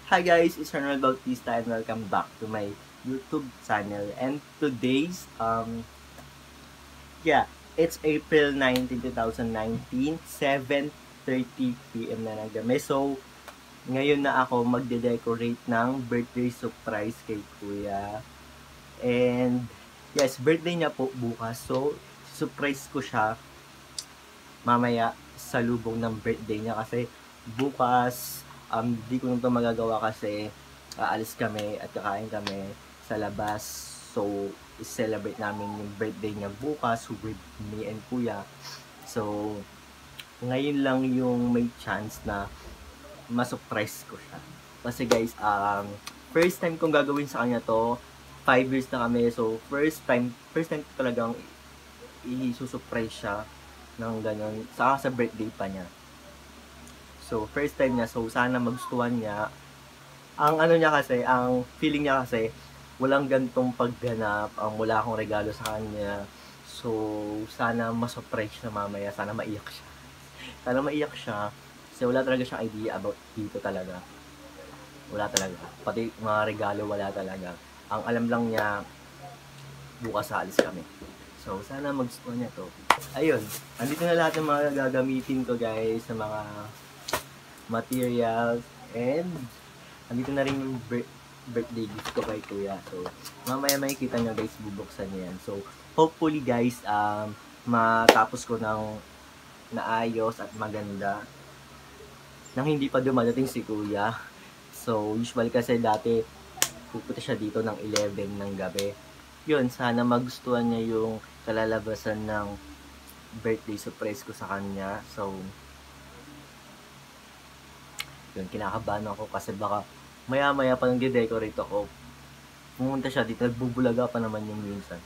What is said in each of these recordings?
Hi guys, it's Ronald Bautista and welcome back to my YouTube channel. And today's, it's April 19, 2019, 7:30 p.m. na ng gabi. So, ngayon na ako magde-decorate ng birthday surprise kay Kuya. And, yes, birthday niya po bukas. So, surprise ko siya mamaya sa lubong ng birthday niya kasi bukas, di ko nito magagawa kasi aalis kami at kakain kami sa labas. So, i-celebrate namin yung birthday niya bukas with me and Kuya. So, ngayon lang yung may chance na ma-surprise ko siya. Kasi guys, first time kong gagawin sa kanya to. 5 years na kami. So, first time ko talagang i-surprise siya ng ganun. Sa birthday pa niya. So, first time niya. So, sana magustuhan niya. Ang feeling niya kasi, walang gantong pagganap. Wala akong regalo sa kanya. So, sana ma-surprise siya mamaya. Sana maiyak siya. Kasi wala talaga siyang idea about dito talaga. Wala talaga. Pati mga regalo, wala talaga. Ang alam lang niya, bukas alis kami. So, sana magustuhan niya to. Ayun. Andito na lahat ng mga gagamitin ko guys. Sa mga materials, and andito na rin yung birthday gift ko kay Kuya. So, mamaya makikita nyo guys, bubuksan niya yan. So, hopefully guys, matapos ko ng naayos at maganda nang hindi pa dumadating si Kuya. So, usually kasi dati pupunta siya dito ng 11 ng gabi. Yun, sana magustuhan niya yung kalalabasan ng birthday surprise ko sa kanya. So, yun, kinakabahan ako kasi baka maya-maya pa nang de-decorate ako, pumunta siya dito, nagbubulaga pa naman yung minsan.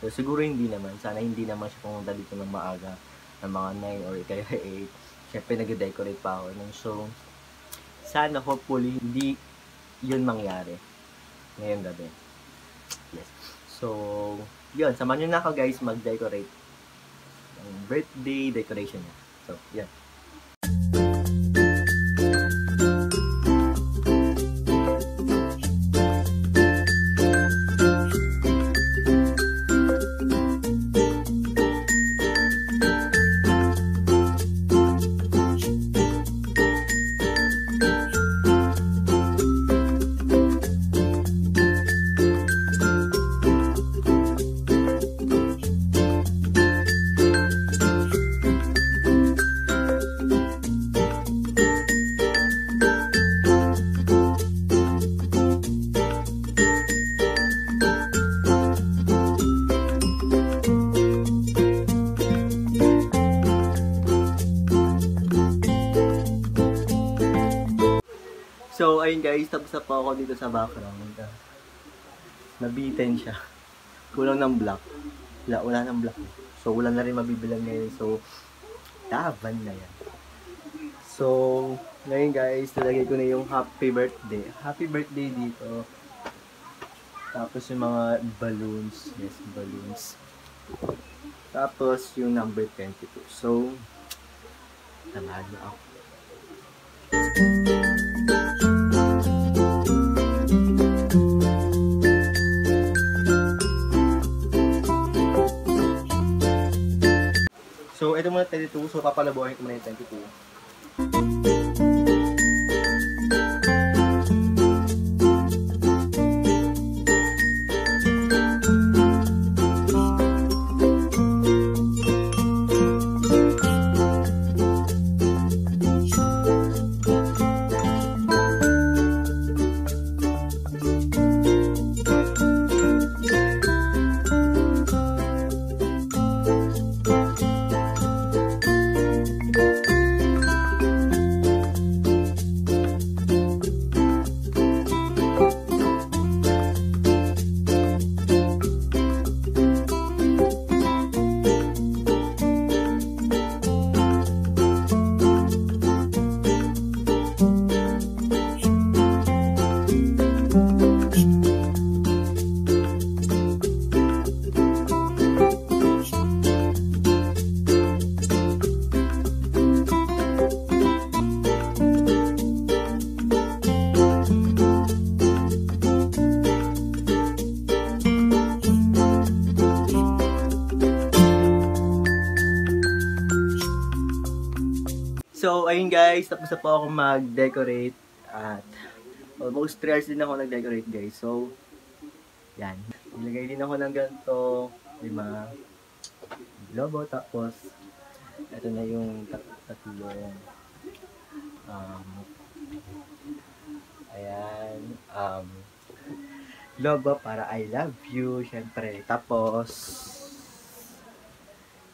So, siguro hindi naman. Sana hindi naman siya pumunta dito ng maaga, ng mga 9 or kaya 8. Siyempre, nag-decorate pa ako nun. So, sana, hopefully, hindi yun mangyari ngayong gabi. Yes. So, yun. Samahan nyo na ako guys mag-decorate ng birthday decoration niya. So, yan. So, ayun guys, tapos na po ako dito sa background. Nabitin siya. Kulang ng block. Wala ng block. So, wala na rin mabibilang ngayon. So, taban na yan. So, ngayon guys, nalagay ko na yung happy birthday. Happy birthday dito. Tapos yung mga balloons. Yes, balloons. Tapos yung number 22. So, samahan niyo ako. So, ito muna 22. So, papalabuhin ko muna yung 22. So, ayun guys, tapos na po ako mag-decorate at almost 3 hours din ako nag-decorate guys. So, yan. Nilagay din ako ng ganito, 5 lobo, tapos ito na yung tatlong ayan, logo para I love you, syempre. Tapos,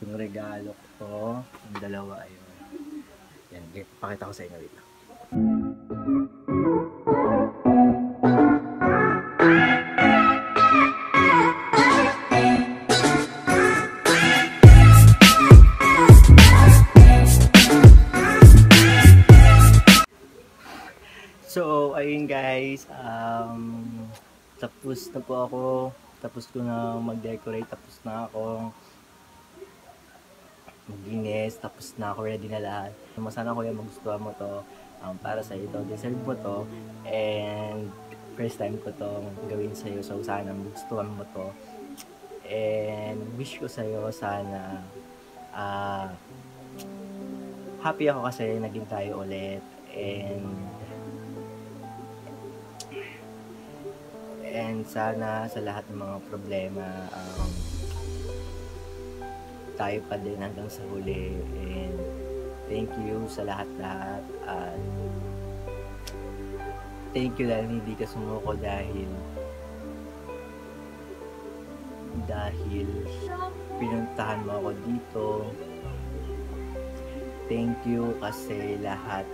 yung regalo ko, yung dalawa, ayun. Yan, pakita ko sa inyo dito. So, ayun guys, tapos na po ako, tapos ko na mag-decorate, tapos na ako maglinis, tapos na ako ready na lahat. Sana kuya magustuhan mo to, para sa ito, deserve mo to, and first time ko to gawin sa'yo, so sana magustuhan mo to, and wish ko sa'yo sana happy ako kasi naging tayo ulit, and sana sa lahat ng mga problema tayo pa din hanggang sa huli, and thank you sa lahat-lahat at thank you dahil hindi ka sumuko dahil pinuntahan mo ako dito. Thank you kasi lahat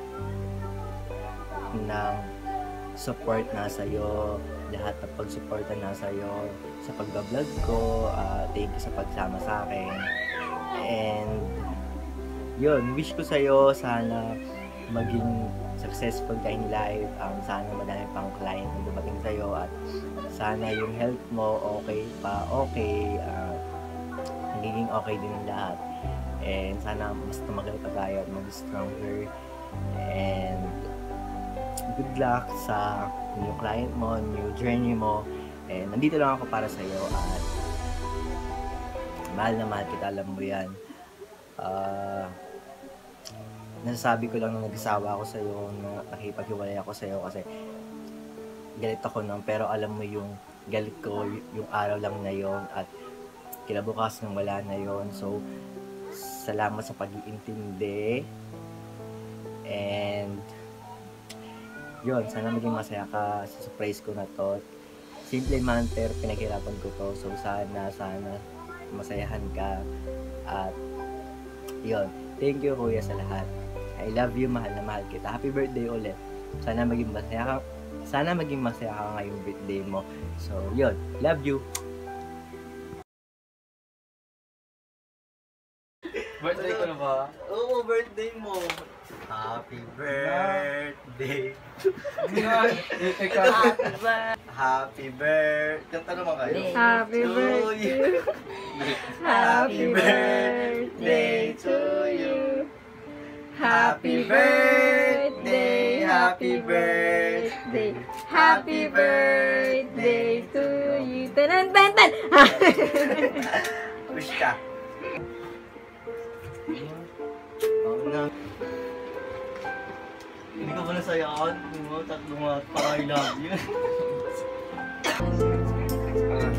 ng support nasa iyo, lahat ng pag-suporta nasa iyo sa pag-vlog ko. Thank you sa pagsama sa akin, and yun, wish ko sa'yo sana maging successful ka in life, sana madami pang client na dumating sa'yo, at sana yung health mo okay, magiging okay din ang lahat, and sana mas tumagal pa tayo at mag-stronger, and good luck sa new client mo, new journey mo, and nandito lang ako para sa'yo, at mahal na mahal kita, alam mo yan. Nasasabi ko lang na nag-asawa ako sa'yo, na nakipaghiwalay ako sa'yo kasi galit ako nun, pero alam mo yung galit ko, yung araw lang na yon, at kinabukasan wala na yon. So, salamat sa pag-iintindi, and yun, sana maging masaya ka sa surprise ko na to. Simple man pero pinaghirapan ko to, so sana masayahan ka, at yun, thank you kuya sa lahat. I love you, mahal na mahal kita. Happy birthday ulit. Sana maging masaya ka ngayong birthday mo. So, yun. Love you. Birthday ko na ba? Oo, birthday mo. Happy birthday. Happy birthday. Kanta naman kayo. Happy birthday. Happy birthday to you. Happy birthday, happy birthday, happy birthday to you. Tanan, tan, tan. Wish ka. Hindi ka ba nasayakan? Tatlong pa I love you.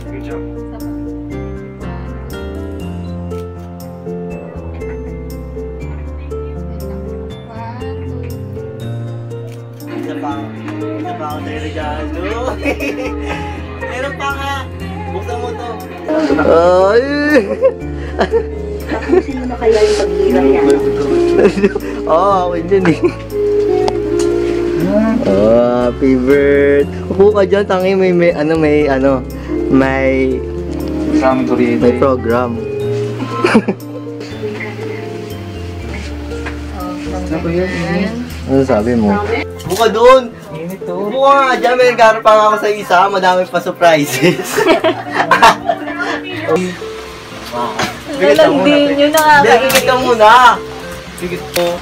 Good job. Isa pa ako sa'yo regalo. Meron pa nga. Buksan mo to. Ay! Sino na kaya yung paghihirap niya? Oo, akin dyan eh. Happy birthday. Upo ka dyan, tangi may program. Ano sabi mo? Buka doon! Buka nga dyan, may nagkaroon pa nga ako sa isa, madami pa surprises. Walang din yun, nakakainin. Bigit ka muna! Bigit po.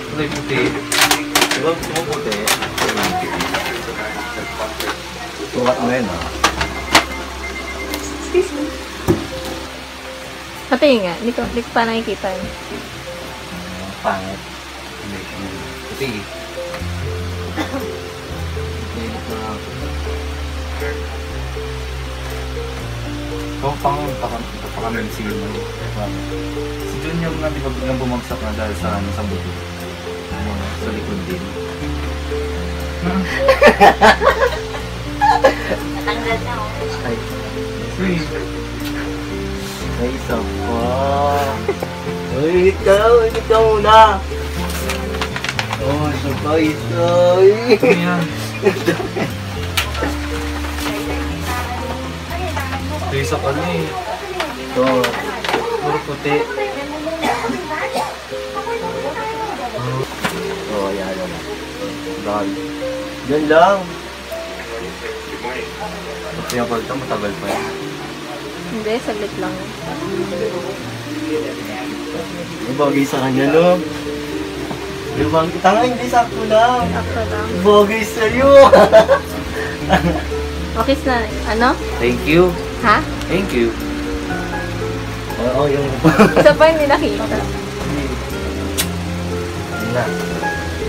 Kulay puti. Diba gusto mo puti? Sukat mo yun, ha? Pati nga, hindi ko pa nakikita. Pangit. Kasi, init na ako. So, pang si Jun yung di ba biglang bumagsak na dahil sa buto. Sa likod din. Natanggal na oh. Ay, Uy, may isa pa. Uy, init ka muna. Oh, isa pa, isa. ito yan. Ito isa ka na eh. Ito. Puro puti. Oh, ayan. Dahil. Yan lang. Ito yung palito, matagal pa yan. Hindi, saglit lang. May bagay sa kanya, no? May bagay. Tanga, hindi sakto lang. Sakto lang. May bagay sa'yo. Okay na, ano? Thank you. Ha? Thank you. Oo, yung... Isa pa hindi nakita. Yun na.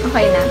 Okay na.